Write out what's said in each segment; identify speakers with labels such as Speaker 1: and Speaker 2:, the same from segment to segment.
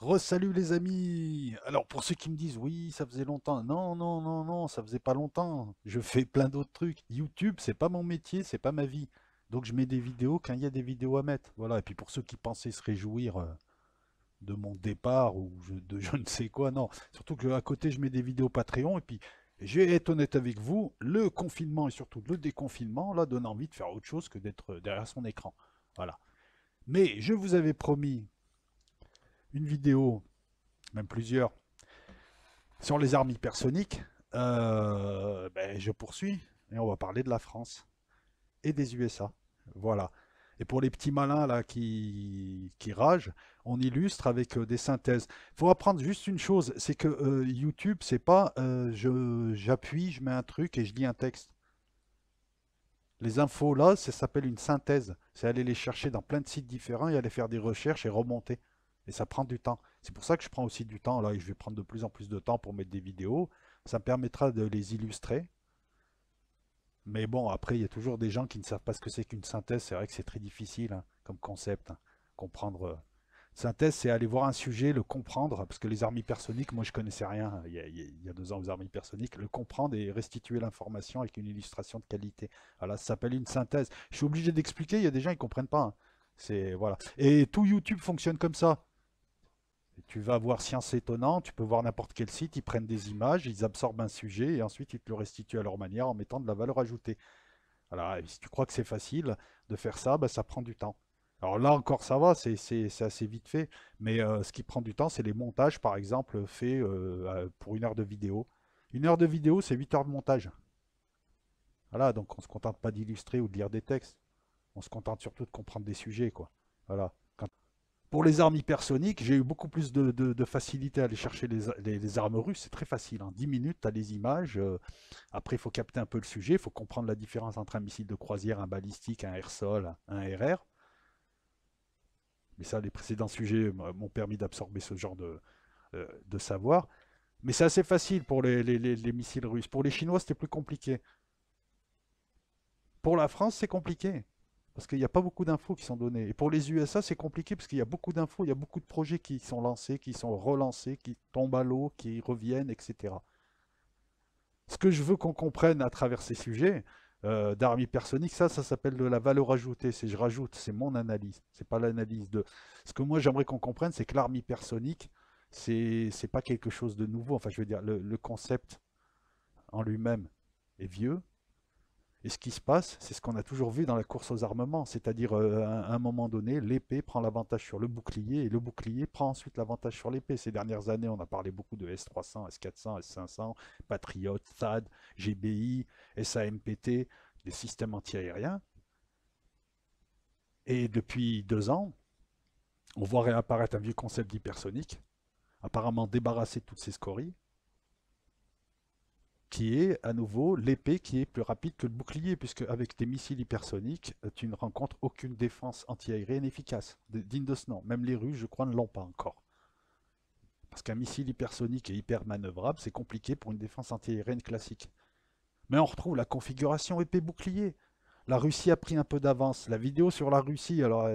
Speaker 1: Re-salut les amis! Alors pour ceux qui me disent oui, ça faisait longtemps. Non, non, non, non, ça faisait pas longtemps. Je fais plein d'autres trucs. YouTube, c'est pas mon métier, c'est pas ma vie. Donc je mets des vidéos quand il y a des vidéos à mettre. Voilà. Et puis pour ceux qui pensaient se réjouir de mon départ ou de je ne sais quoi, non. Surtout que à côté, je mets des vidéos Patreon. Et puis, je vais être honnête avec vous, le confinement et surtout le déconfinement, là, donne envie de faire autre chose que d'être derrière son écran. Voilà. Mais je vous avais promis une vidéo, même plusieurs, sur les armes hypersoniques, je poursuis et on va parler de la France et des USA. Voilà. Et pour les petits malins là qui ragent, on illustre avec des synthèses. Il faut apprendre juste une chose, c'est que YouTube, c'est pas j'appuie, je mets un truc et je lis un texte. Les infos là, ça s'appelle une synthèse. C'est aller les chercher dans plein de sites différents et aller faire des recherches et remonter. Et ça prend du temps. C'est pour ça que je prends aussi du temps là et je vais prendre de plus en plus de temps pour mettre des vidéos. Ça me permettra de les illustrer. Mais bon, après, il y a toujours des gens qui ne savent pas ce que c'est qu'une synthèse. C'est vrai que c'est très difficile hein, comme concept. Hein. Comprendre. Synthèse, c'est aller voir un sujet, le comprendre, parce que les armes hypersoniques, moi je connaissais rien il y a 2 ans aux armes hypersoniques, le comprendre et restituer l'information avec une illustration de qualité. Voilà, ça s'appelle une synthèse. Je suis obligé d'expliquer, il y a des gens qui ne comprennent pas. Hein. C'est voilà. Et tout YouTube fonctionne comme ça. Tu vas voir Science Étonnant, tu peux voir n'importe quel site, ils prennent des images, ils absorbent un sujet et ensuite ils te le restituent à leur manière en mettant de la valeur ajoutée. Alors, si tu crois que c'est facile de faire ça, bah, ça prend du temps. Alors là encore, ça va, c'est assez vite fait. Mais ce qui prend du temps, c'est les montages, par exemple, faits pour 1 heure de vidéo. 1 heure de vidéo, c'est 8 heures de montage. Voilà, donc on ne se contente pas d'illustrer ou de lire des textes. On se contente surtout de comprendre des sujets, quoi. Voilà. Pour les armes hypersoniques, j'ai eu beaucoup plus de facilité à aller chercher les armes russes. C'est très facile. En 10 minutes, tu as les images. Après, il faut capter un peu le sujet. Il faut comprendre la différence entre un missile de croisière, un balistique, un air-sol, un RR. Mais ça, les précédents sujets m'ont permis d'absorber ce genre de savoir. Mais c'est assez facile pour les missiles russes. Pour les Chinois, c'était plus compliqué. Pour la France, c'est compliqué. Parce qu'il n'y a pas beaucoup d'infos qui sont données. Et pour les USA, c'est compliqué parce qu'il y a beaucoup d'infos, il y a beaucoup de projets qui sont lancés, qui sont relancés, qui tombent à l'eau, qui reviennent, etc. Ce que je veux qu'on comprenne à travers ces sujets d'armes hypersoniques, ça s'appelle de la valeur ajoutée. C'est je rajoute, c'est mon analyse. C'est pas l'analyse de. Ce que moi j'aimerais qu'on comprenne, c'est que l'arme hypersonique, c'est pas quelque chose de nouveau. Enfin, je veux dire, le concept en lui-même est vieux. Et ce qui se passe, c'est ce qu'on a toujours vu dans la course aux armements, c'est-à-dire à un moment donné, l'épée prend l'avantage sur le bouclier et le bouclier prend ensuite l'avantage sur l'épée. Ces dernières années, on a parlé beaucoup de S300, S400, S500, Patriot, THAAD, GBI, SAMPT, des systèmes antiaériens. Et depuis 2 ans, on voit réapparaître un vieux concept d'hypersonique, apparemment débarrassé de toutes ces scories, qui est à nouveau l'épée qui est plus rapide que le bouclier, puisque avec des missiles hypersoniques, tu ne rencontres aucune défense antiaérienne efficace, digne de ce nom. Même les Russes, je crois, ne l'ont pas encore. Parce qu'un missile hypersonique est hyper manœuvrable, c'est compliqué pour une défense antiaérienne classique. Mais on retrouve la configuration épée-bouclier. La Russie a pris un peu d'avance. La vidéo sur la Russie, alors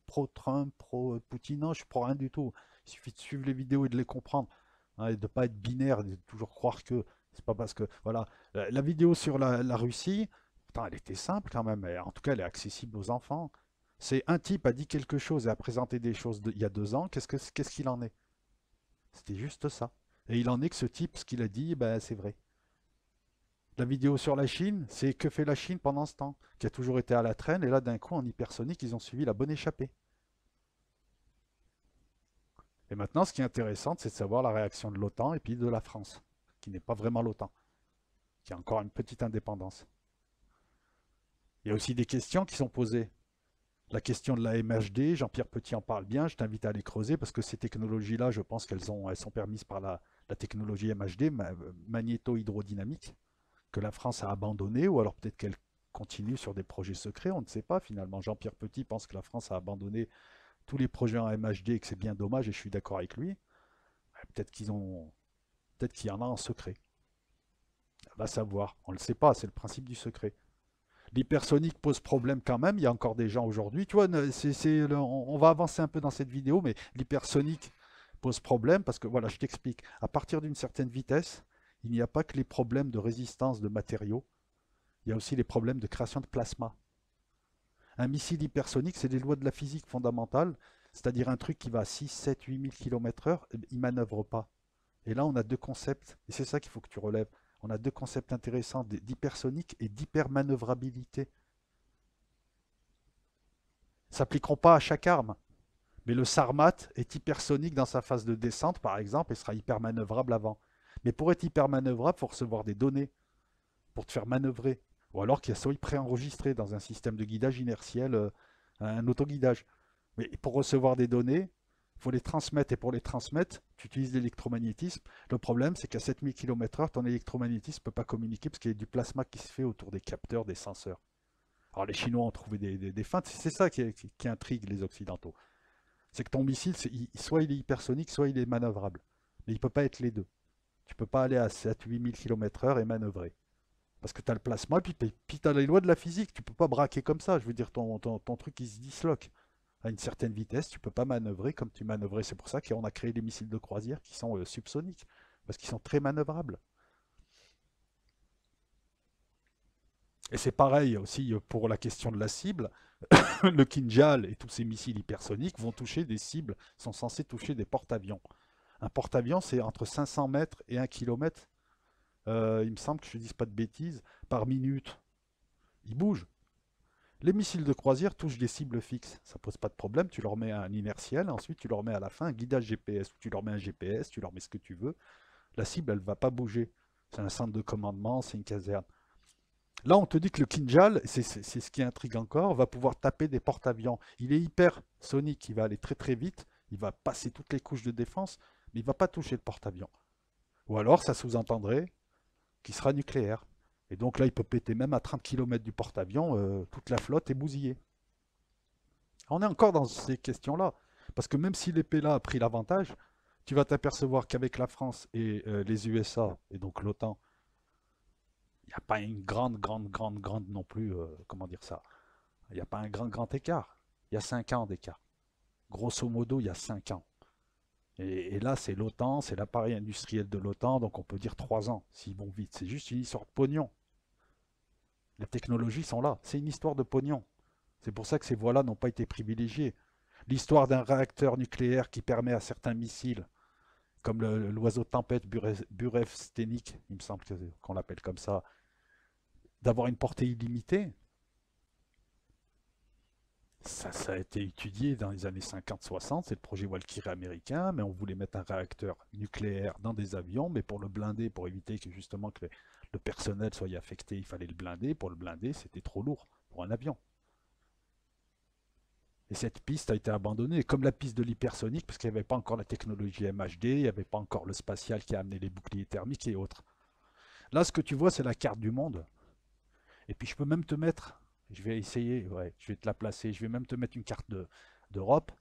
Speaker 1: pro-Trump, pro-Poutine, non, je suis pro rien du tout. Il suffit de suivre les vidéos et de les comprendre. Hein, et de ne pas être binaire, de toujours croire que c'est pas parce que. Voilà. La vidéo sur la Russie, putain, elle était simple quand même. En tout cas, elle est accessible aux enfants. C'est un type a dit quelque chose et a présenté des choses il y a 2 ans. Qu'est-ce qu'il en est? C'était juste ça. Et il en est que ce type, ce qu'il a dit, ben, c'est vrai. La vidéo sur la Chine, c'est que fait la Chine pendant ce temps, qui a toujours été à la traîne, et là d'un coup en hypersonique, ils ont suivi la bonne échappée. Et maintenant, ce qui est intéressant, c'est de savoir la réaction de l'OTAN et puis de la France, qui n'est pas vraiment l'OTAN, qui a encore une petite indépendance. Il y a aussi des questions qui sont posées. La question de la MHD, Jean-Pierre Petit en parle bien, je t'invite à les creuser parce que ces technologies-là, je pense elles sont permises par la technologie MHD, magnéto-hydrodynamique, que la France a abandonné, ou alors peut-être qu'elle continue sur des projets secrets, on ne sait pas finalement. Jean-Pierre Petit pense que la France a abandonné tous les projets en MHD et que c'est bien dommage, et je suis d'accord avec lui. Peut-être peut-être qu'il y en a en secret. On va savoir, on ne le sait pas, c'est le principe du secret. L'hypersonique pose problème quand même, il y a encore des gens aujourd'hui, tu vois, on va avancer un peu dans cette vidéo, mais l'hypersonique pose problème parce que, voilà, je t'explique. À partir d'une certaine vitesse, il n'y a pas que les problèmes de résistance de matériaux, il y a aussi les problèmes de création de plasma. Un missile hypersonique, c'est les lois de la physique fondamentale, c'est-à-dire un truc qui va à 6, 7, 8000 km/h, il ne manœuvre pas. Et là, on a deux concepts, et c'est ça qu'il faut que tu relèves. On a deux concepts intéressants d'hypersonique et d'hypermanœuvrabilité. Ils s'appliqueront pas à chaque arme, mais le Sarmat est hypersonique dans sa phase de descente, par exemple, et sera hyper manœuvrable avant. Mais pour être hyper manœuvrable, il faut recevoir des données pour te faire manœuvrer. Ou alors qu'il soit préenregistré dans un système de guidage inertiel, un autoguidage. Mais pour recevoir des données, il faut les transmettre. Et pour les transmettre, tu utilises l'électromagnétisme. Le problème, c'est qu'à 7000 km/h, ton électromagnétisme ne peut pas communiquer parce qu'il y a du plasma qui se fait autour des capteurs, des senseurs. Alors les Chinois ont trouvé des feintes. C'est ça qui intrigue les Occidentaux. C'est que ton missile, soit il est hypersonique, soit il est manœuvrable. Mais il ne peut pas être les deux. Tu ne peux pas aller à 7-8000 km/h et manœuvrer. Parce que tu as le plasma, puis tu as les lois de la physique. Tu ne peux pas braquer comme ça. Je veux dire, ton truc, il se disloque. À une certaine vitesse, tu ne peux pas manœuvrer comme tu manœuvrais. C'est pour ça qu'on a créé les missiles de croisière qui sont subsoniques. Parce qu'ils sont très manœuvrables. Et c'est pareil aussi pour la question de la cible. Le Kinjal et tous ces missiles hypersoniques vont toucher des cibles, sont censés toucher des porte-avions. Un porte-avions, c'est entre 500 mètres et 1 km. Il me semble que je ne dise pas de bêtises, par minute. Ils bougent. Les missiles de croisière touchent des cibles fixes. Ça pose pas de problème. Tu leur mets un inertiel, ensuite tu leur mets à la fin un guidage GPS, ou tu leur mets un GPS, tu leur mets ce que tu veux. La cible, elle ne va pas bouger. C'est un centre de commandement, c'est une caserne. Là, on te dit que le Kinjal, c'est ce qui intrigue encore, va pouvoir taper des porte-avions. Il est hyper sonique, il va aller très très vite, il va passer toutes les couches de défense, mais il ne va pas toucher le porte-avions. Ou alors, ça sous-entendrait qu'il sera nucléaire. Et donc là, il peut péter même à 30 km du porte-avions, toute la flotte est bousillée. On est encore dans ces questions-là. Parce que même si l'épée là a pris l'avantage, tu vas t'apercevoir qu'avec la France et les USA, et donc l'OTAN, il n'y a pas une grande non plus, comment dire ça, il n'y a pas un grand écart. Il y a 5 ans d'écart. Grosso modo, il y a 5 ans. Et là, c'est l'OTAN, c'est l'appareil industriel de l'OTAN, donc on peut dire 3 ans, s'ils vont vite. C'est juste une histoire de pognon. Les technologies sont là, c'est une histoire de pognon. C'est pour ça que ces voies-là n'ont pas été privilégiées. L'histoire d'un réacteur nucléaire qui permet à certains missiles, comme l'oiseau tempête Burevestnik, il me semble qu'on l'appelle comme ça, d'avoir une portée illimitée, ça a été étudié dans les années 50-60, c'est le projet Valkyrie américain, mais on voulait mettre un réacteur nucléaire dans des avions, mais pour le blinder, pour éviter que justement que le personnel soit affecté, il fallait le blinder. Pour le blinder, c'était trop lourd pour un avion. Et cette piste a été abandonnée, comme la piste de l'hypersonique, parce qu'il n'y avait pas encore la technologie MHD, il n'y avait pas encore le spatial qui a amené les boucliers thermiques et autres. Là, ce que tu vois, c'est la carte du monde. Et puis, je peux même te mettre, je vais essayer, ouais, je vais te la placer, je vais même te mettre une carte d'Europe,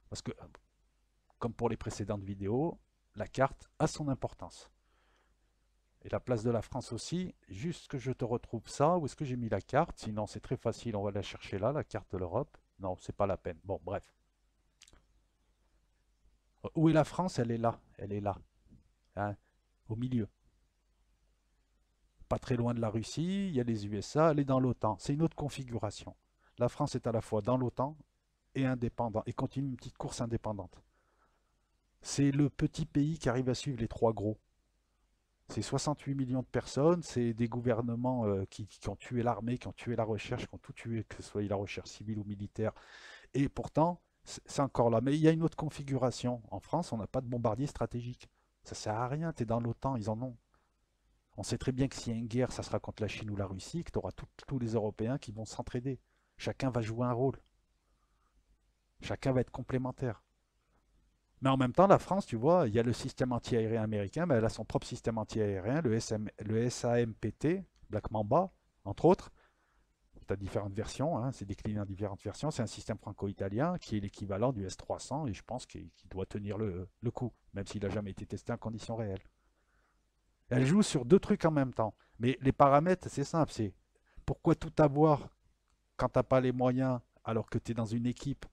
Speaker 1: parce que, comme pour les précédentes vidéos, la carte a son importance. Et la place de la France aussi, juste que je te retrouve ça, où est-ce que j'ai mis la carte? Sinon, c'est très facile, on va la chercher là, la carte de l'Europe. Non, c'est pas la peine. Bon, bref. Où est la France? Elle est là. Elle est là. Hein, au milieu. Pas très loin de la Russie, il y a les USA, elle est dans l'OTAN. C'est une autre configuration. La France est à la fois dans l'OTAN et indépendant, et continue une petite course indépendante. C'est le petit pays qui arrive à suivre les trois gros. C'est 68 millions de personnes, c'est des gouvernements qui ont tué l'armée, qui ont tué la recherche, qui ont tout tué, que ce soit la recherche civile ou militaire. Et pourtant, c'est encore là. Mais il y a une autre configuration. En France, on n'a pas de bombardier stratégique. Ça sert à rien, tu es dans l'OTAN, ils en ont. On sait très bien que s'il y a une guerre, ça sera contre la Chine ou la Russie, que tu auras tous les Européens qui vont s'entraider. Chacun va jouer un rôle. Chacun va être complémentaire. Mais en même temps, la France, tu vois, il y a le système anti-aérien américain, mais elle a son propre système anti-aérien, le SAMPT, Black Mamba, entre autres. Tu as différentes versions, hein, c'est décliné en différentes versions. C'est un système franco-italien qui est l'équivalent du S-300 et je pense qu'il doit tenir le coup, même s'il n'a jamais été testé en conditions réelles. Elle joue sur deux trucs en même temps. Mais les paramètres, c'est simple, c'est pourquoi tout avoir quand tu n'as pas les moyens alors que tu es dans une équipe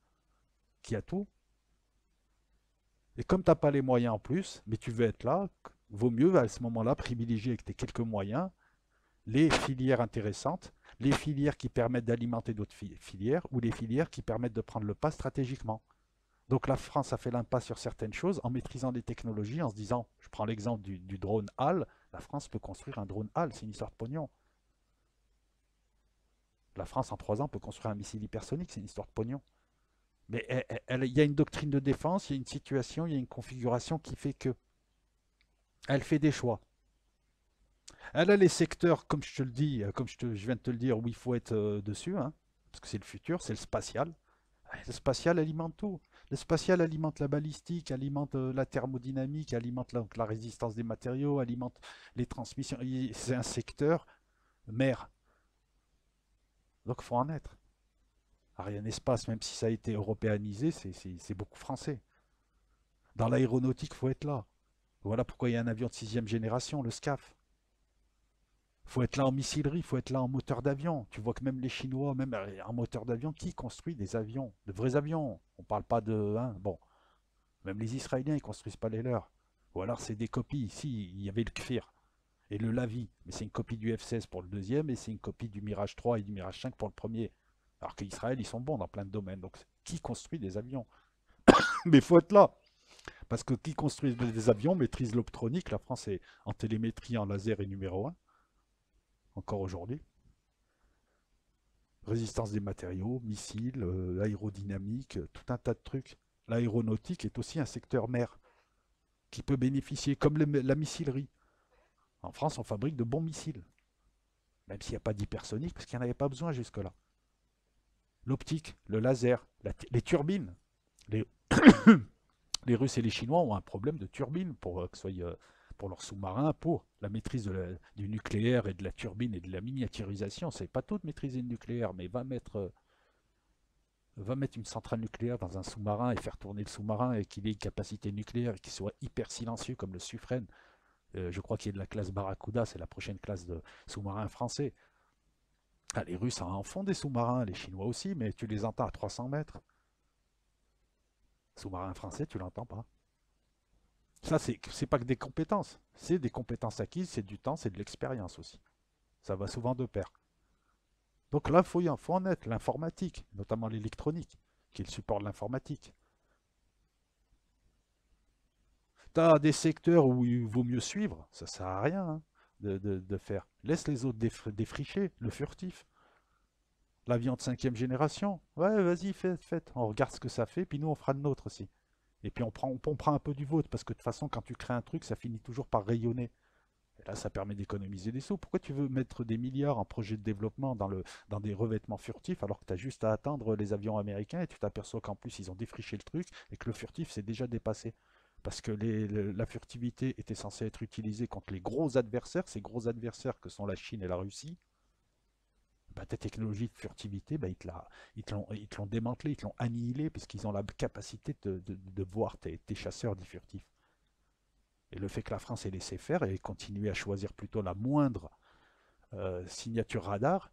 Speaker 1: qui a tout. Et comme tu n'as pas les moyens en plus, mais tu veux être là, vaut mieux à ce moment-là privilégier avec tes quelques moyens les filières intéressantes, les filières qui permettent d'alimenter d'autres filières ou les filières qui permettent de prendre le pas stratégiquement. Donc la France a fait l'impasse sur certaines choses en maîtrisant les technologies, en se disant, je prends l'exemple du drone HAL, la France peut construire un drone HAL, c'est une histoire de pognon. La France en 3 ans peut construire un missile hypersonique, c'est une histoire de pognon. Mais il y a une doctrine de défense, il y a une situation, il y a une configuration qui fait que elle fait des choix. Elle a les secteurs, comme je te le dis, je viens de te le dire, où il faut être dessus, hein, parce que c'est le futur, c'est le spatial. Le spatial alimente tout. Le spatial alimente la balistique, alimente la thermodynamique, alimente la résistance des matériaux, alimente les transmissions. C'est un secteur mer. Donc il faut en être. Ariane Espace, même si ça a été européanisé, c'est beaucoup français. Dans l'aéronautique, il faut être là. Voilà pourquoi il y a un avion de 6e génération, le SCAF. Il faut être là en missilerie, il faut être là en moteur d'avion. Tu vois que même les Chinois, même en moteur d'avion, qui construit des avions, de vrais avions? On ne parle pas de... Hein, bon, même les Israéliens, ils ne construisent pas les leurs. Ou alors c'est des copies. Ici, il y avait le Kfir et le Lavi, mais c'est une copie du F-16 pour le deuxième et c'est une copie du Mirage 3 et du Mirage 5 pour le premier. Alors qu'Israël, ils sont bons dans plein de domaines. Donc, qui construit des avions? Mais il faut être là. Parce que qui construit des avions maîtrise l'optronique. La France est en télémétrie, en laser est numéro un, encore aujourd'hui. Résistance des matériaux, missiles, aérodynamique, tout un tas de trucs. L'aéronautique est aussi un secteur mer qui peut bénéficier, comme la missilerie. En France, on fabrique de bons missiles, même s'il n'y a pas d'hypersonique, parce qu'il n'y en avait pas besoin jusque-là. L'optique, le laser, les turbines. Les, les Russes et les Chinois ont un problème de turbines pour que soit pour leurs sous-marins, pour la maîtrise du nucléaire et de la turbine et de la miniaturisation. C'est pas tout de maîtriser le nucléaire, mais va mettre une centrale nucléaire dans un sous-marin et faire tourner le sous-marin et qu'il ait une capacité nucléaire et qu'il soit hyper silencieux comme le Suffren. Je crois qu'il est de la classe Barracuda, c'est la prochaine classe de sous-marins français. Ah, les Russes en font des sous-marins, les Chinois aussi, mais tu les entends à 300 mètres. Sous-marin français, tu l'entends pas. Ça, c'est pas que des compétences. C'est des compétences acquises, c'est du temps, c'est de l'expérience aussi. Ça va souvent de pair. Donc là, faut en être. L'informatique, notamment l'électronique, qui est le support de l'informatique. Tu as des secteurs où il vaut mieux suivre, ça sert à rien hein, de faire. Laisse les autres défricher, le furtif. L'avion de 5e génération, ouais, vas-y, faites. On regarde ce que ça fait, puis nous, on fera le nôtre aussi. Et puis on prend un peu du vôtre, parce que de toute façon, quand tu crées un truc, ça finit toujours par rayonner. Et là, ça permet d'économiser des sous. Pourquoi tu veux mettre des milliards en projet de développement dans des revêtements furtifs alors que tu as juste à attendre les avions américains et tu t'aperçois qu'en plus, ils ont défriché le truc et que le furtif s'est déjà dépassé? Parce que la furtivité était censée être utilisée contre les gros adversaires, ces gros adversaires que sont la Chine et la Russie. Bah, ta technologie de furtivité, bah, ils te l'ont démantelé, ils te l'ont annihilé, puisqu'ils ont la capacité de voir tes chasseurs dits furtifs. Et le fait que la France ait laissé faire et continué à choisir plutôt la moindre signature radar,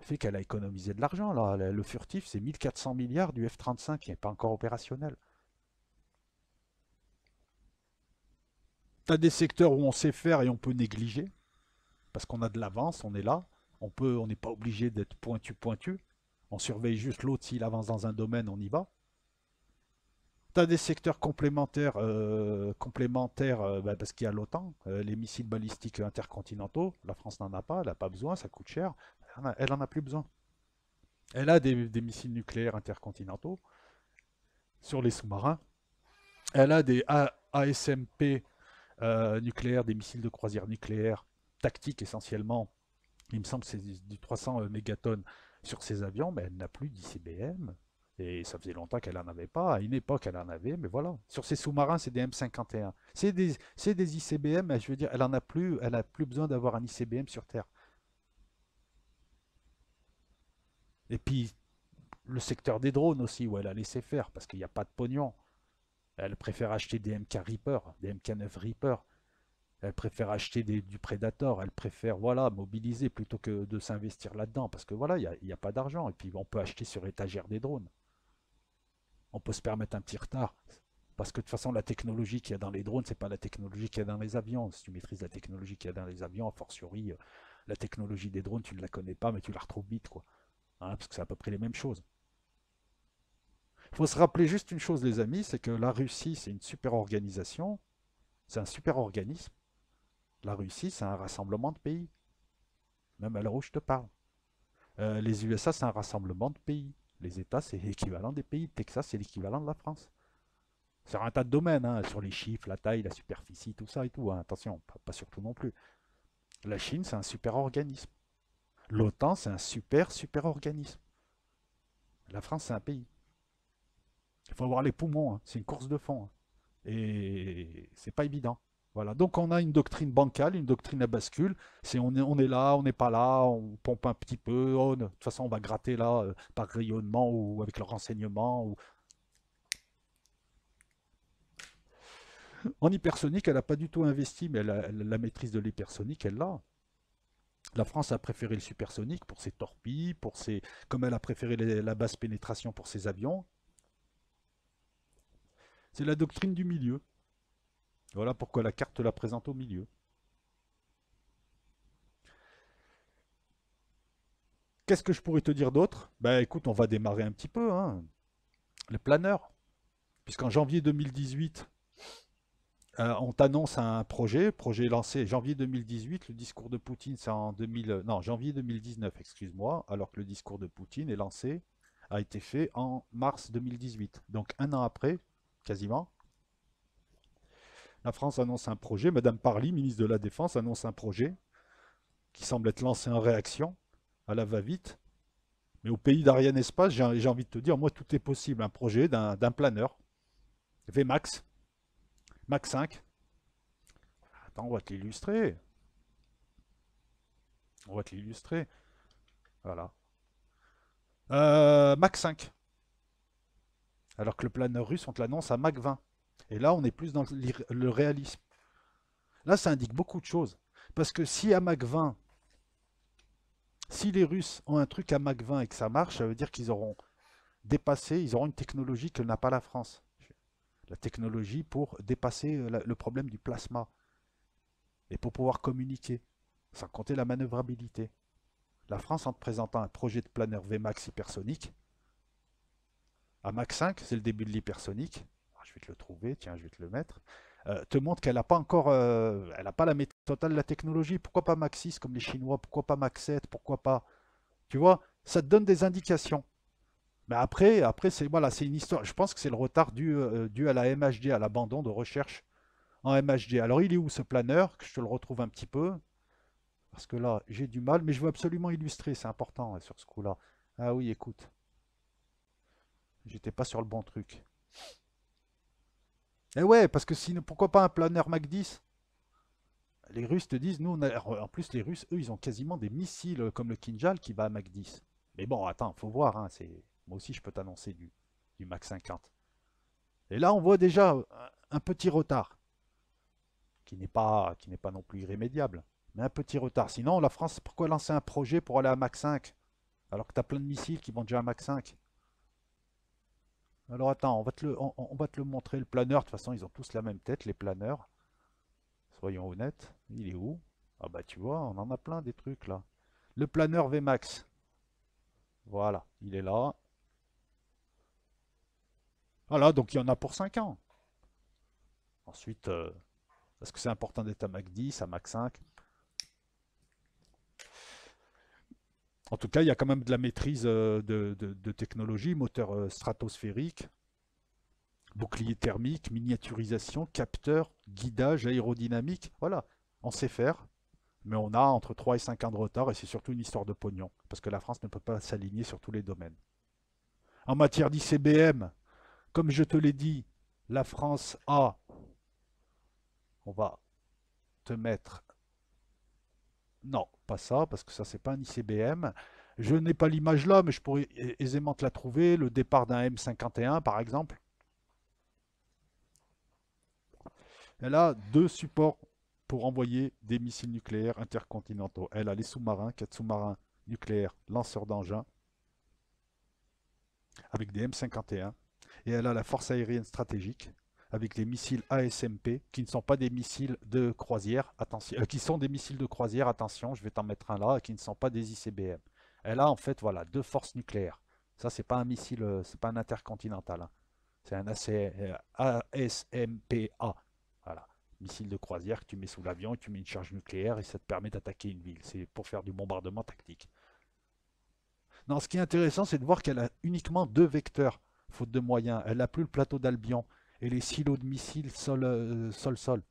Speaker 1: fait qu'elle a économisé de l'argent. Là. Le furtif, c'est 1400 milliards du F-35 qui n'est pas encore opérationnel. Tu as des secteurs où on sait faire et on peut négliger, parce qu'on a de l'avance, on est là. On n'est pas obligé d'être pointu. On surveille juste l'autre, s'il avance dans un domaine, on y va. Tu as des secteurs complémentaires bah, parce qu'il y a l'OTAN, les missiles balistiques intercontinentaux. La France n'en a pas, elle n'a pas besoin, ça coûte cher. Elle en a plus besoin. Elle a des missiles nucléaires intercontinentaux sur les sous-marins. Elle a des ASMP nucléaires, des missiles de croisière nucléaires tactiques essentiellement. Il me semble que c'est du 300 mégatonnes sur ses avions, mais elle n'a plus d'ICBM. Et ça faisait longtemps qu'elle n'en avait pas. À une époque, elle en avait, mais voilà. Sur ses sous-marins, c'est des M51. C'est des ICBM, mais je veux dire, elle n'a plus besoin d'avoir un ICBM sur Terre. Et puis, le secteur des drones aussi, où elle a laissé faire, parce qu'il n'y a pas de pognon. Elle préfère acheter des MK Reaper, des MK9 Reaper. Elle préfère acheter du Predator. Elle préfère, voilà, mobiliser plutôt que de s'investir là-dedans. Parce que voilà, il n'y a pas d'argent. Et puis, on peut acheter sur étagère des drones. On peut se permettre un petit retard. Parce que de toute façon, la technologie qu'il y a dans les drones, c'est pas la technologie qu'il y a dans les avions. Si tu maîtrises la technologie qu'il y a dans les avions, a fortiori, la technologie des drones, tu ne la connais pas, mais tu la retrouves vite, quoi. Hein, parce que c'est à peu près les mêmes choses. Il faut se rappeler juste une chose, les amis, c'est que la Russie, c'est une super organisation, c'est un super organisme. La Russie, c'est un rassemblement de pays, même à l'heure où je te parle. Les USA, c'est un rassemblement de pays. Les États, c'est l'équivalent des pays. Le Texas, c'est l'équivalent de la France. Sur un tas de domaines, hein, sur les chiffres, la taille, la superficie, tout ça et tout. Hein. Attention, pas surtout non plus. La Chine, c'est un super organisme. L'OTAN, c'est un super organisme. La France, c'est un pays. Il faut avoir les poumons, hein. C'est une course de fond. Hein. Et c'est pas évident. Voilà. Donc on a une doctrine bancale, une doctrine à bascule. C'est on est là, on n'est pas là, on pompe un petit peu. Oh, de toute façon, on va gratter là par rayonnement ou avec le renseignement. Ou... En hypersonique, elle n'a pas du tout investi, mais la maîtrise de l'hypersonique, elle l'a. La France a préféré le supersonique pour ses torpilles, pour ses, comme elle a préféré la basse pénétration pour ses avions. C'est la doctrine du milieu. Voilà pourquoi la carte la présente au milieu. Qu'est-ce que je pourrais te dire d'autre? Ben écoute, on va démarrer un petit peu, hein. Les planeurs. Puisqu'en janvier 2018, on t'annonce un projet lancé janvier 2018, le discours de Poutine c'est en 2000, non, janvier 2019, excuse-moi, alors que le discours de Poutine est lancé, a été fait en mars 2018. Donc un an après, quasiment, la France annonce un projet, Madame Parly, ministre de la Défense, annonce un projet qui semble être lancé en réaction, à la va-vite. Mais au pays d'Ariane Espace, j'ai envie de te dire, moi tout est possible, un projet d'un planeur, VMAX, Max 5. Attends, on va te l'illustrer. On va te l'illustrer. Voilà. Mach 5. Alors que le planeur russe, on te l'annonce à Mach 20. Et là, on est plus dans le réalisme. Là, ça indique beaucoup de choses. Parce que si à Mach 20, si les Russes ont un truc à Mach 20 et que ça marche, ça veut dire qu'ils auront dépassé, ils auront une technologie que n'a pas la France. La technologie pour dépasser le problème du plasma. Et pour pouvoir communiquer. Sans compter la manœuvrabilité. La France, en te présentant un projet de planeur VMAX hypersonique, à Mach 5, c'est le début de l'hypersonique. Je vais te le trouver, tiens, je vais te le mettre. Te montre qu'elle n'a pas encore, elle n'a pas la maîtrise totale de la technologie. Pourquoi pas Mach 6 comme les Chinois? Pourquoi pas Mach 7? Pourquoi pas? Tu vois, ça te donne des indications. Mais après c'est voilà, c'est une histoire. Je pense que c'est le retard dû à la MHD, à l'abandon de recherche en MHD. Alors il est où ce planeur? Que je te le retrouve un petit peu. Parce que là, j'ai du mal, mais je veux absolument illustrer, c'est important sur ce coup-là. Ah oui, écoute, j'étais pas sur le bon truc. Eh ouais, parce que sinon, pourquoi pas un planeur Mach 10? Les Russes te disent, nous, en plus, les Russes, eux, ils ont quasiment des missiles comme le Kinjal qui va à Mach 10. Mais bon, attends, faut voir, hein, moi aussi, je peux t'annoncer du Mach 50. Et là, on voit déjà un petit retard, qui n'est pas non plus irrémédiable, mais un petit retard. Sinon, la France, pourquoi lancer un projet pour aller à Mach 5 alors que tu as plein de missiles qui vont déjà à Mach 5? Alors attends, on va te le montrer, le planeur. De toute façon, ils ont tous la même tête, les planeurs. Soyons honnêtes. Il est où? Ah bah tu vois, on en a plein des trucs là. Le planeur VMAX. Voilà, il est là. Voilà, donc il y en a pour 5 ans. Ensuite, est-ce que c'est important d'être à Mach 10, à Mach 5? En tout cas, il y a quand même de la maîtrise de technologie, moteur stratosphérique, bouclier thermique, miniaturisation, capteur, guidage, aérodynamique. Voilà, on sait faire. Mais on a entre 3 et 5 ans de retard et c'est surtout une histoire de pognon. Parce que la France ne peut pas s'aligner sur tous les domaines. En matière d'ICBM, comme je te l'ai dit, la France a, on va te mettre, non, pas ça, parce que ça c'est pas un ICBM. Je n'ai pas l'image là, mais je pourrais aisément te la trouver. Le départ d'un M51 par exemple. Elle a deux supports pour envoyer des missiles nucléaires intercontinentaux. Elle a les sous-marins, 4 sous-marins nucléaires lanceurs d'engins avec des M51. Et elle a la force aérienne stratégique avec les missiles ASMP, qui ne sont pas des missiles de croisière, attention, qui sont des missiles de croisière, attention, je vais t'en mettre un là, qui ne sont pas des ICBM. Elle a en fait, voilà, deux forces nucléaires. Ça, c'est pas un missile, c'est pas un intercontinental, hein. C'est un ASMPA. Voilà. Missile de croisière que tu mets sous l'avion et tu mets une charge nucléaire et ça te permet d'attaquer une ville. C'est pour faire du bombardement tactique. Non, ce qui est intéressant, c'est de voir qu'elle a uniquement deux vecteurs, faute de moyens. Elle n'a plus le plateau d'Albion et les silos de missiles sol-sol.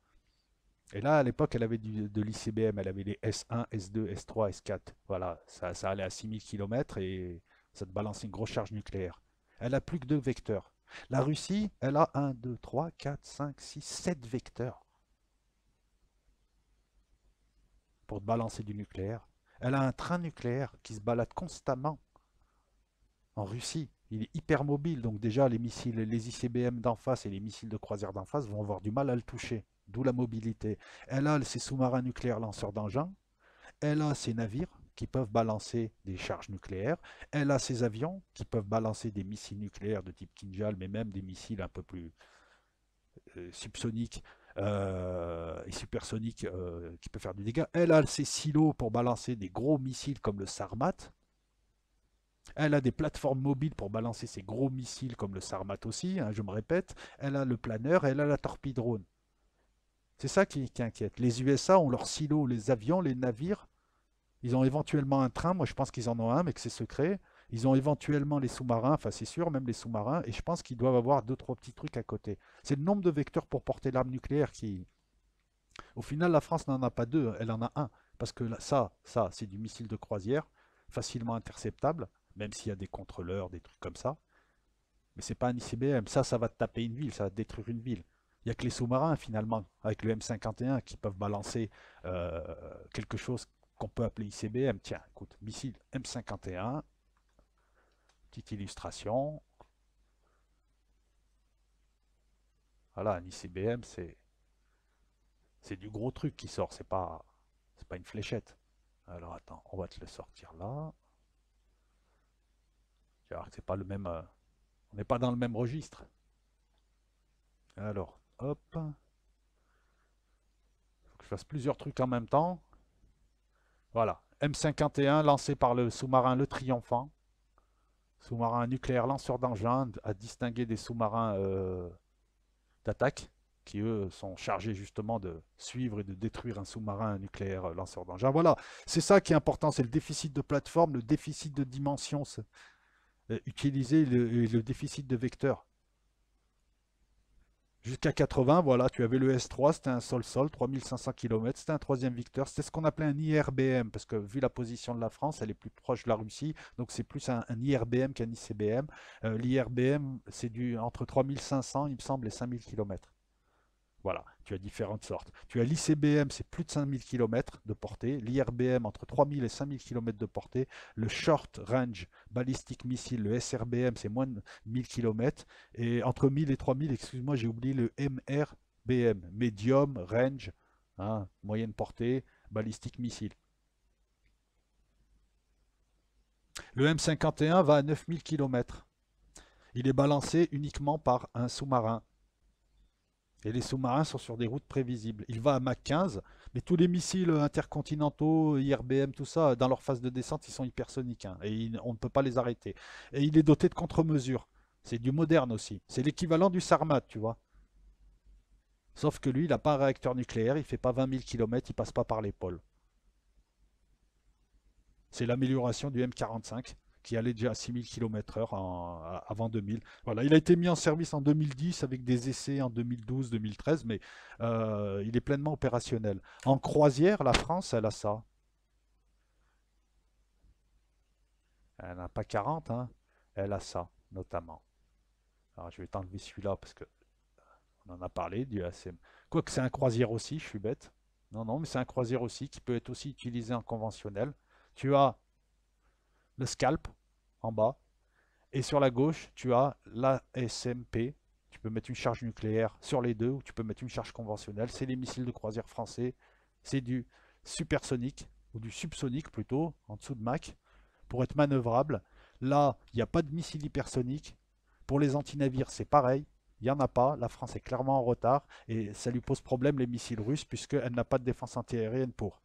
Speaker 1: Et là, à l'époque, elle avait de l'ICBM. Elle avait les S1, S2, S3, S4. Voilà, ça allait à 6000 km et ça te balançait une grosse charge nucléaire. Elle a plus que deux vecteurs. La Russie, elle a 1, 2, 3, 4, 5, 6, 7 vecteurs pour te balancer du nucléaire. Elle a un train nucléaire qui se balade constamment en Russie. Il est hyper mobile, donc déjà les missiles, les ICBM d'en face et les missiles de croisière d'en face vont avoir du mal à le toucher, d'où la mobilité. Elle a ses sous-marins nucléaires lanceurs d'engins, elle a ses navires qui peuvent balancer des charges nucléaires, elle a ses avions qui peuvent balancer des missiles nucléaires de type Kinjal, mais même des missiles un peu plus subsoniques et supersoniques qui peuvent faire du dégât. Elle a ses silos pour balancer des gros missiles comme le Sarmat. Elle a des plateformes mobiles pour balancer ses gros missiles comme le Sarmat aussi, hein, je me répète. Elle a le planeur et elle a la torpille-drone. C'est ça qui inquiète. Les USA ont leurs silos, les avions, les navires. Ils ont éventuellement un train, moi je pense qu'ils en ont un, mais que c'est secret. Ils ont éventuellement les sous-marins, enfin c'est sûr, même les sous-marins, et je pense qu'ils doivent avoir deux, trois petits trucs à côté. C'est le nombre de vecteurs pour porter l'arme nucléaire qui... Au final, la France n'en a pas deux, elle en a un. Parce que ça c'est du missile de croisière, facilement interceptable, même s'il y a des contrôleurs, des trucs comme ça. Mais c'est pas un ICBM, ça va te taper une ville, ça va te détruire une ville. Il n'y a que les sous-marins finalement, avec le M51, qui peuvent balancer quelque chose qu'on peut appeler ICBM. Tiens, écoute, missile M51, petite illustration. Voilà, un ICBM, c'est du gros truc qui sort, c'est pas une fléchette. Alors attends, on va te le sortir là. Tu vas voir que c'est pas le même, on n'est pas dans le même registre. Alors, hop, faut que je fasse plusieurs trucs en même temps. Voilà, M51 lancé par le sous-marin Le Triomphant. Sous-marin nucléaire lanceur d'engins, à distinguer des sous-marins d'attaque, qui eux sont chargés justement de suivre et de détruire un sous-marin nucléaire lanceur d'engins. Voilà, c'est ça qui est important, c'est le déficit de plateforme, le déficit de dimension, utiliser le déficit de vecteur. Jusqu'à 80, voilà, tu avais le S3, c'était un sol-sol, 3500 km, c'était un troisième Victor, c'était ce qu'on appelait un IRBM, parce que vu la position de la France, elle est plus proche de la Russie, donc c'est plus un IRBM qu'un ICBM. L'IRBM, c'est entre 3500, il me semble, et 5000 km. Voilà, tu as différentes sortes. Tu as l'ICBM, c'est plus de 5000 km de portée. L'IRBM, entre 3000 et 5000 km de portée. Le Short Range Ballistic Missile, le SRBM, c'est moins de 1000 km. Et entre 1000 et 3000, excuse-moi, j'ai oublié le MRBM, Medium Range, hein, moyenne portée, Ballistic Missile. Le M51 va à 9000 km. Il est balancé uniquement par un sous-marin. Et les sous-marins sont sur des routes prévisibles. Il va à Mach 15, mais tous les missiles intercontinentaux, IRBM, tout ça, dans leur phase de descente, ils sont hypersoniques, hein, et on ne peut pas les arrêter. Et il est doté de contre-mesures. C'est du moderne aussi. C'est l'équivalent du Sarmat, tu vois. Sauf que lui, il n'a pas un réacteur nucléaire, il ne fait pas 20 000 km, il ne passe pas par les pôles. C'est l'amélioration du M45 qui allait déjà à 6000 km/h avant 2000. Voilà, il a été mis en service en 2010 avec des essais en 2012-2013, mais il est pleinement opérationnel. En croisière, la France, elle a ça. Elle n'a pas 40, hein. Elle a ça, notamment. Alors, je vais t'enlever celui-là parce que on en a parlé du ASM. Quoique c'est un croisière aussi, je suis bête. Non, non, mais c'est un croisière aussi qui peut être aussi utilisé en conventionnel. Tu as le scalp en bas. Et sur la gauche, tu as la SMP. Tu peux mettre une charge nucléaire sur les deux ou tu peux mettre une charge conventionnelle. C'est les missiles de croisière français. C'est du supersonique ou du subsonique plutôt, en dessous de Mach, pour être manœuvrable. Là, il n'y a pas de missile hypersonique. Pour les antinavires, c'est pareil. Il n'y en a pas. La France est clairement en retard et ça lui pose problème les missiles russes puisqu'elle n'a pas de défense antiaérienne pour.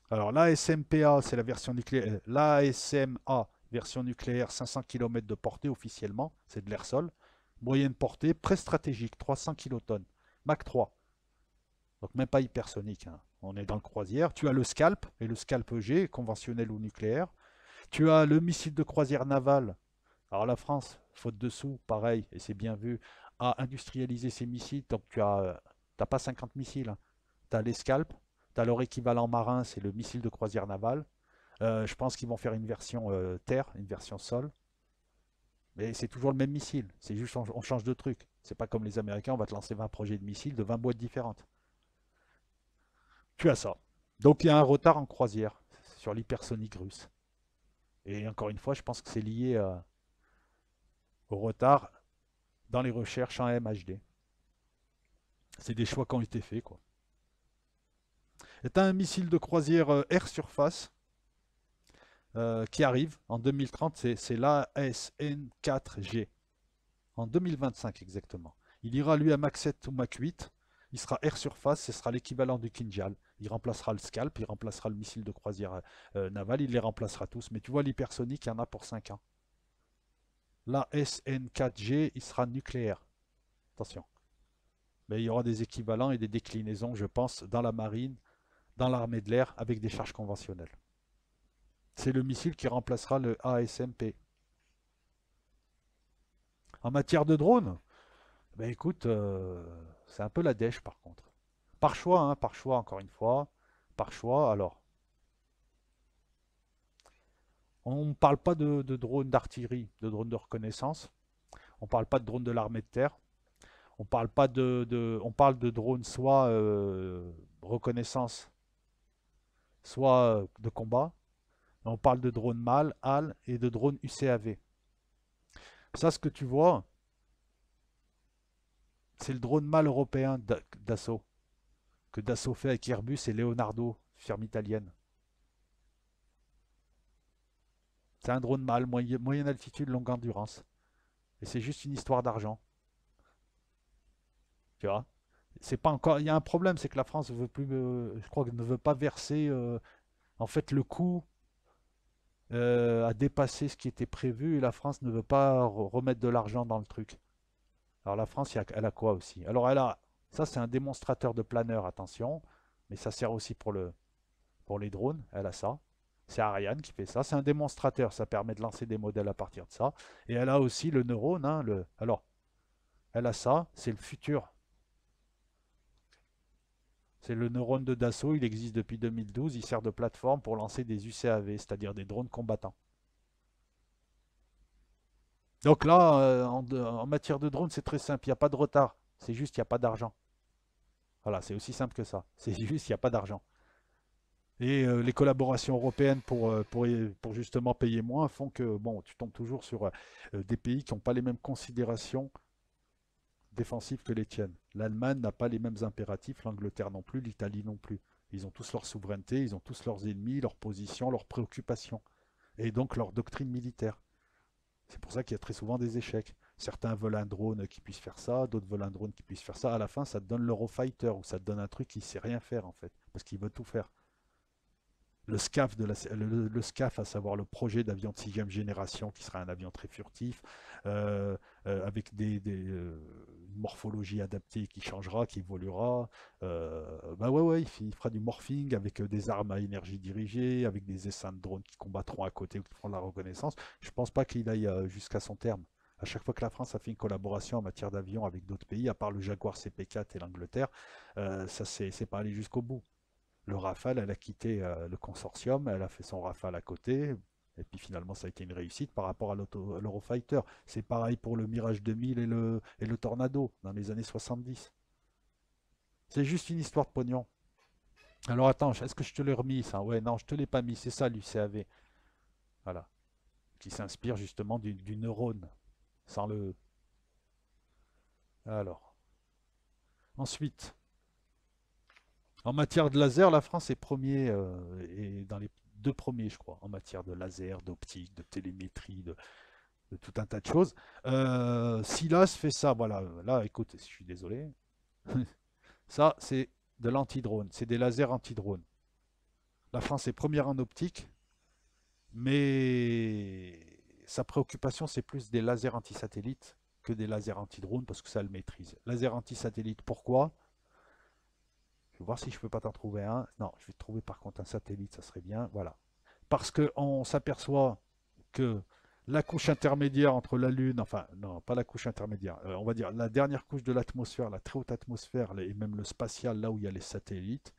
Speaker 1: Alors l'ASMPA, c'est la version nucléaire. L'ASMA, version nucléaire, 500 km de portée officiellement, c'est de l'air-sol. Moyenne portée, pré-stratégique, 300 kilotonnes. Mach 3. Donc même pas hypersonique, hein. On est dans le croisière. Tu as le Scalp, et le Scalp G, conventionnel ou nucléaire. Tu as le missile de croisière naval. Alors la France, faute de sous, pareil, et c'est bien vu, a industrialisé ses missiles. Donc tu n'as pas 50 missiles, hein. Tu as les Scalp, tu as leur équivalent marin, c'est le missile de croisière naval. Je pense qu'ils vont faire une version terre, une version sol. Mais c'est toujours le même missile. C'est juste on change de truc. C'est pas comme les Américains, on va te lancer 20 projets de missiles de 20 boîtes différentes. Tu as ça. Donc il y a un retard en croisière sur l'hypersonique russe. Et encore une fois, je pense que c'est lié au retard dans les recherches en MHD. C'est des choix qui ont été faits, quoi. Et tu as un missile de croisière air surface qui arrive en 2030, c'est l'ASN-4G. En 2025 exactement. Il ira lui à Mach 7 ou Mach 8. Il sera air surface, ce sera l'équivalent du Kinjal. Il remplacera le Scalp, il remplacera le missile de croisière naval, il les remplacera tous. Mais tu vois, l'hypersonique, il y en a pour 5 ans. La SN4G, il sera nucléaire. Attention. Mais il y aura des équivalents et des déclinaisons, je pense, dans la marine, dans l'armée de l'air, avec des charges conventionnelles. C'est le missile qui remplacera le ASMP. En matière de drone, ben écoute, c'est un peu la dèche par contre. Par choix, hein, par choix encore une fois. Par choix, alors. On ne parle pas de drones d'artillerie, de drones de reconnaissance. On ne parle pas de drones de l'armée de terre. On parle pas on parle de drones soit reconnaissance, soit de combat. On parle de drones MAL, HAL et de drones UCAV. Ça, ce que tu vois, c'est le drone MAL européen d'Assaut, que Dassault fait avec Airbus et Leonardo, firme italienne. C'est un drone MAL, moyenne altitude, longue endurance. Et c'est juste une histoire d'argent. Tu vois? C'est pas encore. Il y a un problème, c'est que la France veut plus, je crois qu'elle ne veut pas verser. En fait, le coût a dépassé ce qui était prévu et la France ne veut pas remettre de l'argent dans le truc. Alors la France, elle a quoi aussi? Alors elle a. Ça, c'est un démonstrateur de planeur, attention. Mais ça sert aussi pour les drones. Elle a ça. C'est Ariane qui fait ça. C'est un démonstrateur. Ça permet de lancer des modèles à partir de ça. Et elle a aussi le neurone, hein, alors, elle a ça. C'est le futur. C'est le neurone de Dassault, il existe depuis 2012, il sert de plateforme pour lancer des UCAV, c'est-à-dire des drones combattants. Donc là, en matière de drones, c'est très simple, il n'y a pas de retard, c'est juste qu'il n'y a pas d'argent. Voilà, c'est aussi simple que ça, c'est juste qu'il n'y a pas d'argent. Et les collaborations européennes pour justement payer moins font que bon, tu tombes toujours sur des pays qui n'ont pas les mêmes considérations défensives que les tiennes. L'Allemagne n'a pas les mêmes impératifs, l'Angleterre non plus, l'Italie non plus. Ils ont tous leur souveraineté, ils ont tous leurs ennemis, leurs positions, leurs préoccupations, et donc leur doctrine militaire. C'est pour ça qu'il y a très souvent des échecs. Certains veulent un drone qui puisse faire ça, d'autres veulent un drone qui puisse faire ça. À la fin, ça te donne l'Eurofighter, ou ça te donne un truc qui ne sait rien faire en fait, parce qu'il veut tout faire. Le SCAF, à savoir le projet d'avion de sixième génération, qui sera un avion très furtif, avec une morphologie adaptée qui changera, qui évoluera. Bah ouais, ouais, il fera du morphing avec des armes à énergie dirigée, avec des essaims de drones qui combattront à côté ou qui feront de la reconnaissance. Je pense pas qu'il aille jusqu'à son terme. À chaque fois que la France a fait une collaboration en matière d'avion avec d'autres pays, à part le Jaguar CP4 et l'Angleterre, ça c'est pas allé jusqu'au bout. Le Rafale, elle a quitté le consortium, elle a fait son Rafale à côté, et puis finalement ça a été une réussite par rapport à l'Eurofighter. C'est pareil pour le Mirage 2000 et le Tornado dans les années 70. C'est juste une histoire de pognon. Alors attends, est-ce que je te l'ai remis ça? Ouais, non, je te l'ai pas mis, c'est ça l'UCAV. Voilà. Qui s'inspire justement du neurone, sans le E. Alors. Ensuite, en matière de laser, la France est premier et dans les deux premiers, je crois, en matière de laser, d'optique, de télémétrie. de tout un tas de choses. Silas fait ça, voilà. Là, écoute, je suis désolé. Ça, c'est de l'anti-drone. C'est des lasers anti-drone. La France est première en optique, mais sa préoccupation, c'est plus des lasers anti-satellites que des lasers anti-drone parce que ça le maîtrise. Laser anti-satellite, pourquoi? Je vais voir si je peux pas t'en trouver un. Non, je vais te trouver par contre un satellite, ça serait bien. Voilà. Parce qu'on s'aperçoit que la couche intermédiaire entre la Lune, enfin non, pas la couche intermédiaire, on va dire la dernière couche de l'atmosphère, la très haute atmosphère, et même le spatial, là où il y a les satellites,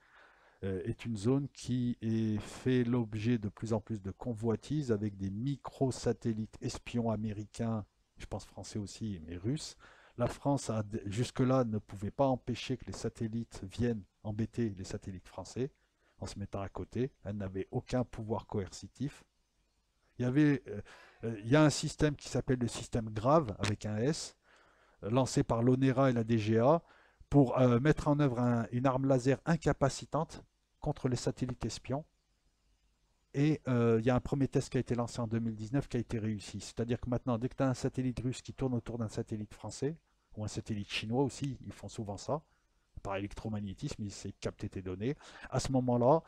Speaker 1: est une zone qui est fait l'objet de plus en plus de convoitises avec des micro-satellites espions américains, je pense français aussi, mais russes. La France, jusque-là, ne pouvait pas empêcher que les satellites viennent embêter les satellites français en se mettant à côté. Elle n'avait aucun pouvoir coercitif. Il y a un système qui s'appelle le système GRAVE, avec un S, lancé par l'ONERA et la DGA, pour mettre en œuvre une arme laser incapacitante contre les satellites espions. Et il y a un premier test qui a été lancé en 2019 qui a été réussi. C'est-à-dire que maintenant, dès que tu as un satellite russe qui tourne autour d'un satellite français, ou un satellite chinois aussi, ils font souvent ça, par électromagnétisme, il sait capter tes données. À ce moment-là,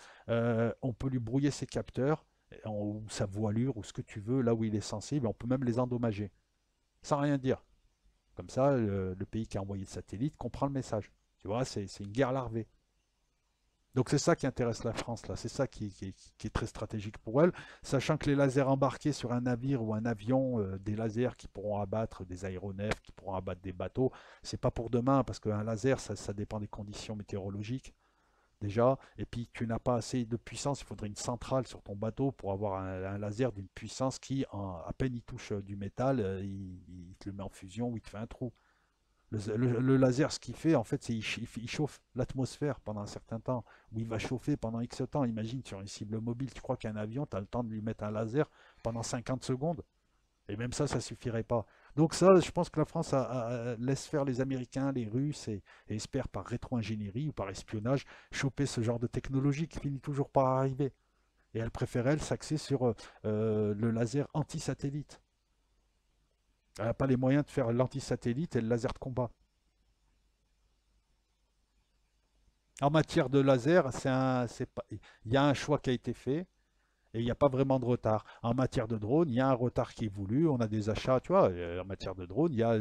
Speaker 1: on peut lui brouiller ses capteurs, ou sa voilure, ou ce que tu veux, là où il est sensible. On peut même les endommager, sans rien dire. Comme ça, le pays qui a envoyé le satellite comprend le message. Tu vois, c'est une guerre larvée. Donc c'est ça qui intéresse la France, là. C'est ça qui est très stratégique pour elle, sachant que les lasers embarqués sur un navire ou un avion, des lasers qui pourront abattre des aéronefs, qui pourront abattre des bateaux, c'est pas pour demain, parce qu'un laser, ça dépend des conditions météorologiques, déjà, et puis tu n'as pas assez de puissance, il faudrait une centrale sur ton bateau pour avoir un laser d'une puissance qui, à peine il touche du métal, il te le met en fusion ou il te fait un trou. Le laser, ce qu'il fait, en fait, c'est il chauffe l'atmosphère pendant un certain temps, ou il va chauffer pendant X temps. Imagine sur une cible mobile, tu crois qu'un avion, tu as le temps de lui mettre un laser pendant 50 secondes, et même ça suffirait pas. Donc ça, je pense que la France laisse faire les Américains, les Russes, et espère par rétro-ingénierie ou par espionnage choper ce genre de technologie qui finit toujours par arriver. Et elle préfère, elle, s'axer sur le laser anti-satellite. Elle n'a pas les moyens de faire l'anti-satellite et le laser de combat. En matière de laser, il y a un choix qui a été fait et il n'y a pas vraiment de retard. En matière de drone, il y a un retard qui est voulu. On a des achats, tu vois, en matière de drone, il y a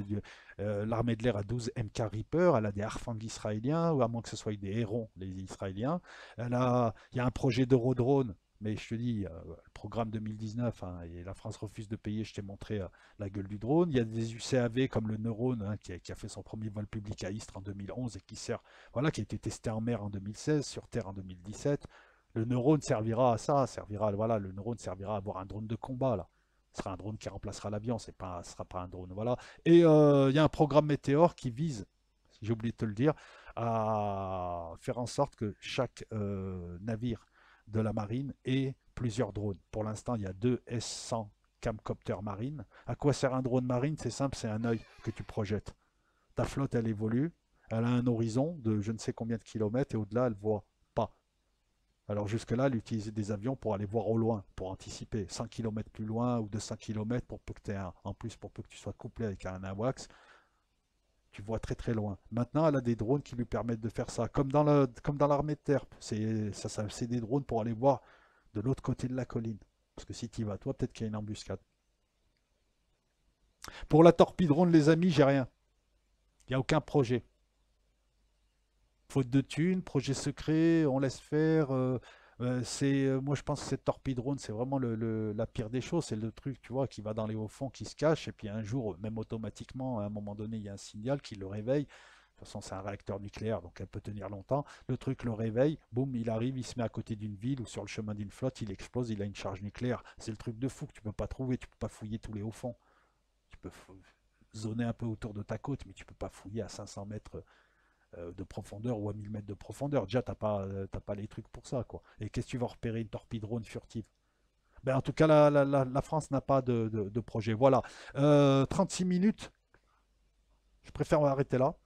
Speaker 1: l'armée de l'air à 12 MK Reaper, elle a des Harfang israéliens, ou à moins que ce soit des Hérons, les Israéliens. Il y a un projet d'Eurodrone. Mais je te dis, le programme 2019, hein, et la France refuse de payer, je t'ai montré la gueule du drone. Il y a des UCAV comme le Neurone, hein, qui a fait son premier vol public à Istres en 2011 et qui sert, voilà, qui a été testé en mer en 2016, sur terre en 2017. Le neurone servira à ça, voilà, le neurone servira à avoir un drone de combat là. Ce sera un drone qui remplacera l'avion, ce ne sera pas un drone, voilà. Et il y a un programme Météor qui vise, j'ai oublié de te le dire, à faire en sorte que chaque navire de la marine ait plusieurs drones. Pour l'instant, il y a deux S-100 camcopter marine. À quoi sert un drone marine? C'est simple, c'est un œil que tu projettes. Ta flotte, elle évolue, elle a un horizon de je ne sais combien de kilomètres et au-delà, elle voit pas. Alors jusque-là, elle utilisait des avions pour aller voir au loin, pour anticiper 100 km plus loin ou 200 km pour peu que tu en plus pour peu que tu sois couplé avec un AWACS, tu vois très très loin. Maintenant, elle a des drones qui lui permettent de faire ça, comme dans l'armée de terre. C'est des drones pour aller voir de l'autre côté de la colline. Parce que si tu y vas, toi, peut-être qu'il y a une embuscade. Pour la torpille-drone, les amis, j'ai rien. Il n'y a aucun projet. Faute de thunes, projet secret, on laisse faire. Moi, je pense que cette torpille drone, c'est vraiment la pire des choses. C'est le truc, tu vois, qui va dans les hauts fonds, qui se cache, et puis un jour, même automatiquement, à un moment donné, il y a un signal qui le réveille. De toute façon, c'est un réacteur nucléaire, donc elle peut tenir longtemps. Le truc le réveille, boum, il arrive, il se met à côté d'une ville ou sur le chemin d'une flotte, il explose, il a une charge nucléaire. C'est le truc de fou que tu peux pas trouver, tu peux pas fouiller tous les hauts fonds. Tu peux zoner un peu autour de ta côte, mais tu peux pas fouiller à 500 mètres de profondeur ou à 1000 mètres de profondeur. Déjà, t'as pas les trucs pour ça, quoi. Et qu'est-ce que tu vas repérer une torpille drone furtive? Ben, en tout cas, la France n'a pas de projet. Voilà. 36 minutes, je préfère m'arrêter là.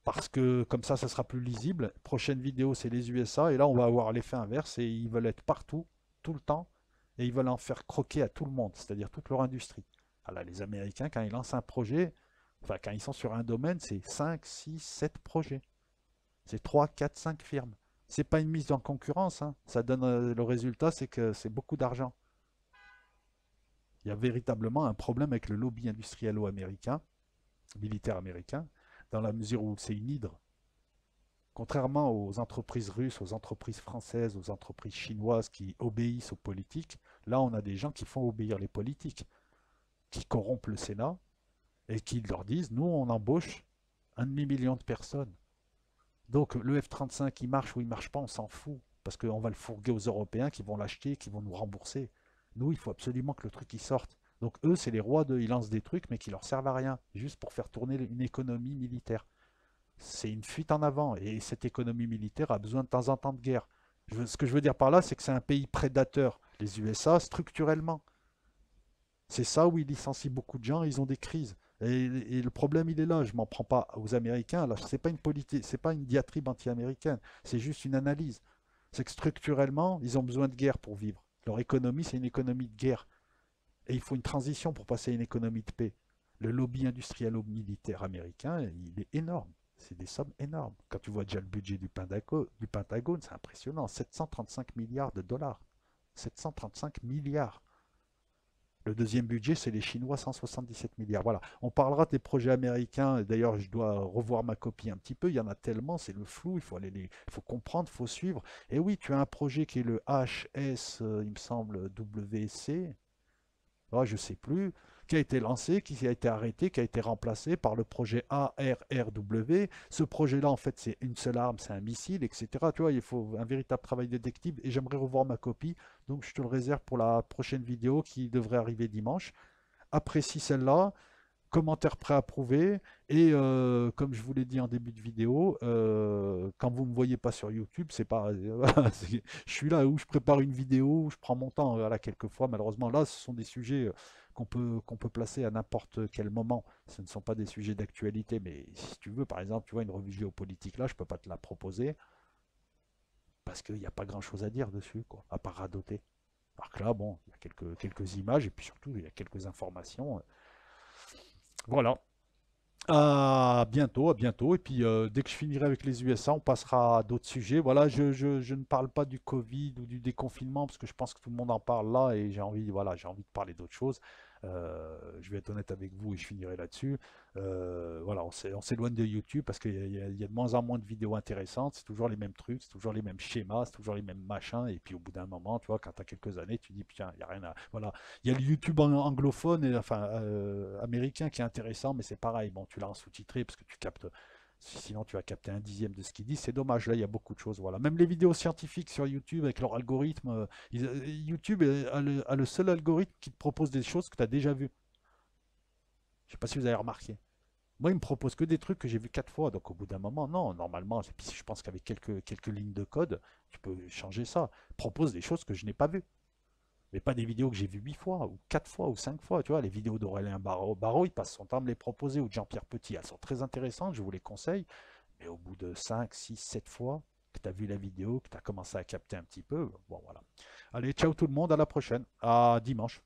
Speaker 1: Parce que comme ça sera plus lisible. Prochaine vidéo, c'est les USA. Et là, on va avoir l'effet inverse. Et ils veulent être partout, tout le temps. et ils veulent en faire croquer à tout le monde, c'est-à-dire toute leur industrie. Alors les Américains, quand ils lancent un projet, enfin quand ils sont sur un domaine, c'est 5, 6, 7 projets. C'est 3, 4, 5 firmes. C'est pas une mise en concurrence, hein. Ça donne le résultat, c'est que c'est beaucoup d'argent. Il y a véritablement un problème avec le lobby industriel-américain, militaire américain, dans la mesure où c'est une hydre. Contrairement aux entreprises russes, aux entreprises françaises, aux entreprises chinoises qui obéissent aux politiques, là on a des gens qui font obéir les politiques, qui corrompent le Sénat et qui leur disent, nous on embauche 1,5 million de personnes. Donc le F-35 il marche ou il marche pas, on s'en fout, parce qu'on va le fourguer aux Européens qui vont l'acheter, qui vont nous rembourser. Nous, il faut absolument que le truc il sorte. Donc eux, c'est les rois de... Ils lancent des trucs, mais qui leur servent à rien, juste pour faire tourner une économie militaire. C'est une fuite en avant, et cette économie militaire a besoin de temps en temps de guerre. Ce que je veux dire par là, c'est que c'est un pays prédateur, les USA, structurellement. C'est ça où ils licencient beaucoup de gens, ils ont des crises. Et le problème, il est là. Je m'en prends pas aux Américains. Là, c'est pas une politique, c'est pas une diatribe anti-américaine. C'est juste une analyse. C'est que structurellement, ils ont besoin de guerre pour vivre. Leur économie, c'est une économie de guerre. Et il faut une transition pour passer à une économie de paix. Le lobby industriel-militaire américain, il est énorme. C'est des sommes énormes. Quand tu vois déjà le budget du Pentagone, c'est impressionnant. 735 milliards de dollars. 735 milliards. Le deuxième budget, c'est les Chinois, 177 milliards. Voilà. On parlera des projets américains. D'ailleurs, je dois revoir ma copie un petit peu. Il y en a tellement, c'est le flou. Il faut comprendre, il faut suivre. Et oui, tu as un projet qui est le HS, il me semble, WC. Ah, je ne sais plus, qui a été lancé, qui a été arrêté, qui a été remplacé par le projet ARRW. Ce projet-là, en fait, c'est une seule arme, c'est un missile, etc. Tu vois, il faut un véritable travail de détective et j'aimerais revoir ma copie. Donc, je te le réserve pour la prochaine vidéo qui devrait arriver dimanche. Apprécie celle-là, commentaire préapprouvé et comme je vous l'ai dit en début de vidéo, quand vous ne me voyez pas sur YouTube, c'est pas, je suis là où je prépare une vidéo, où je prends mon temps, voilà, quelquefois. Malheureusement, là, ce sont des sujets qu'on peut placer à n'importe quel moment. Ce ne sont pas des sujets d'actualité, mais si tu veux, par exemple, tu vois une revue géopolitique là, je peux pas te la proposer parce qu'il n'y a pas grand-chose à dire dessus, quoi, à part radoter. Alors que là, bon, il y a quelques images et puis surtout, il y a quelques informations. Voilà. À bientôt, à bientôt. Et puis dès que je finirai avec les USA, on passera à d'autres sujets. Voilà, je ne parle pas du Covid ou du déconfinement parce que je pense que tout le monde en parle là et j'ai envie de parler d'autres choses. Je vais être honnête avec vous et je finirai là-dessus. Voilà, on s'éloigne de YouTube parce qu'il y a de moins en moins de vidéos intéressantes. C'est toujours les mêmes trucs, c'est toujours les mêmes schémas, c'est toujours les mêmes machins. Et puis au bout d'un moment, tu vois, quand tu as quelques années, tu dis, putain, il n'y a rien à. Voilà, il y a le YouTube anglophone, et, enfin américain qui est intéressant, mais c'est pareil. Bon, tu l'as en sous-titré parce que tu captes. Sinon, tu vas capter un dixième de ce qu'il dit. C'est dommage. Là, il y a beaucoup de choses. Voilà. Même les vidéos scientifiques sur YouTube avec leur algorithme. YouTube a le seul algorithme qui te propose des choses que tu as déjà vues. Je sais pas si vous avez remarqué. Moi, il me propose que des trucs que j'ai vus 4 fois. Donc, au bout d'un moment, non. Normalement, et puis, je pense qu'avec quelques lignes de code, tu peux changer ça. Il propose des choses que je n'ai pas vues. Mais pas des vidéos que j'ai vues 8 fois, ou 4 fois, ou 5 fois. Tu vois, les vidéos d'Aurélien Barraud, il passe son temps à me les proposer, ou de Jean-Pierre Petit. Elles sont très intéressantes, je vous les conseille. Mais au bout de 5, 6, 7 fois que tu as vu la vidéo, que tu as commencé à capter un petit peu, bon voilà. Allez, ciao tout le monde, à la prochaine. À dimanche.